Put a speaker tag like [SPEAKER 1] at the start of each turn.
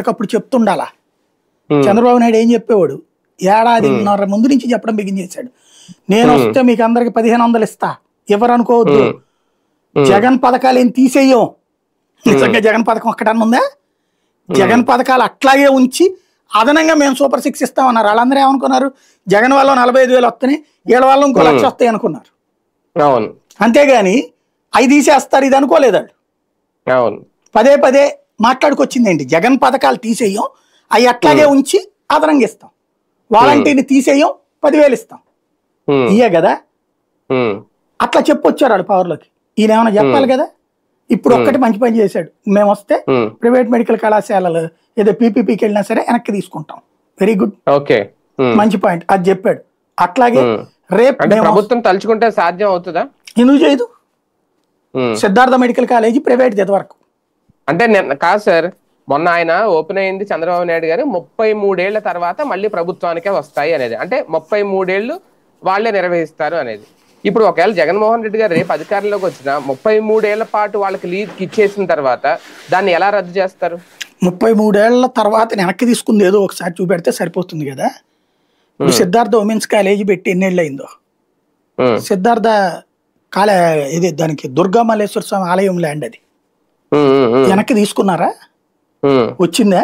[SPEAKER 1] అప్పటికప్పుడు చెప్తుండాలా. చంద్రబాబు నాయుడు ఏం చెప్పేవాడు, ఏడాదిన్నర ముందు నుంచి చెప్పడం బిగించేశాడు. నేను వస్తే మీకు అందరికి 1500 ఇస్తా, ఎవరనుకోవద్దు, జగన్ పథకాలు ఏం తీసేయం. నిజంగా జగన్ పథకం ఒక్కటన్నా ఉందా? జగన్ పథకాలు అట్లాగే ఉంచి అదనంగా మేము సూపర్ 6 ఇస్తామన్నారు. వాళ్ళందరూ ఏమనుకున్నారు, జగన్ వల్ల 45,000 వస్తున్నాయి, వీళ్ళ వల్ల ఇంకో 1,00,000 వస్తాయి అనుకున్నారు. అంతేగాని అవి తీసేస్తారు ఇది అనుకోలేదు వాళ్ళు. పదే పదే మాట్లాడుకొచ్చిందేంటి, జగన్ పథకాలు తీసేయం, అవి అట్లాగే ఉంచి అదనంగా ఇస్తాం, వాలంటీర్ని తీసేయం, 10,000 ఇస్తాం, ఇయే కదా. అట్లా చెప్పొచ్చారు వాళ్ళు పవర్లోకి. ఈయన ఏమైనా చెప్పాలి కదా. ఇప్పుడు ఒక్కటి మంచి పని చేశాడు, మేము వస్తే ప్రైవేట్ మెడికల్ కళాశాలలు ఏదో పీపీపీకి వెళ్ళినా సరే వెనక్కి తీసుకుంటాం. వెరీ గుడ్, మంచి పాయింట్, అది చెప్పాడు. అట్లాగే రేపు
[SPEAKER 2] ప్రభుత్వం తలుచుకుంటే సాధ్యం అవుతుందా?
[SPEAKER 1] ఎందుకు చేయదు? సిద్ధార్థ మెడికల్ కాలేజీ ప్రైవేట్ వరకు
[SPEAKER 2] అంటే కాదు సార్, మొన్న ఆయన ఓపెన్ అయింది చంద్రబాబు నాయుడు గారు 33 ఏళ్ల తర్వాత మళ్ళీ ప్రభుత్వానికే వస్తాయి అనేది, అంటే 33 ఏళ్ళు వాళ్లే నిర్వహిస్తారు అనేది. ఇప్పుడు ఒకవేళ జగన్మోహన్ రెడ్డి గారు రేపు అధికారంలోకి వచ్చిన 33 ఏళ్ల పాటు వాళ్ళకి లీడ్ ఇచ్చేసిన తర్వాత దాన్ని ఎలా రద్దు చేస్తారు?
[SPEAKER 1] 33 ఏళ్ల తర్వాత వెనక్కి తీసుకుంది ఏదో ఒకసారి చూపెడితే సరిపోతుంది కదా. ఇప్పుడు సిద్ధార్థ ఉమెన్స్ కాలేజీ పెట్టి ఎన్నేళ్ళు అయిందో, సిద్ధార్థ ఇది దానికి దుర్గా మల్లేశ్వర స్వామి ఆలయం ల్యాండ్, అది వెనక్కి తీసుకున్నారా? వచ్చిందా?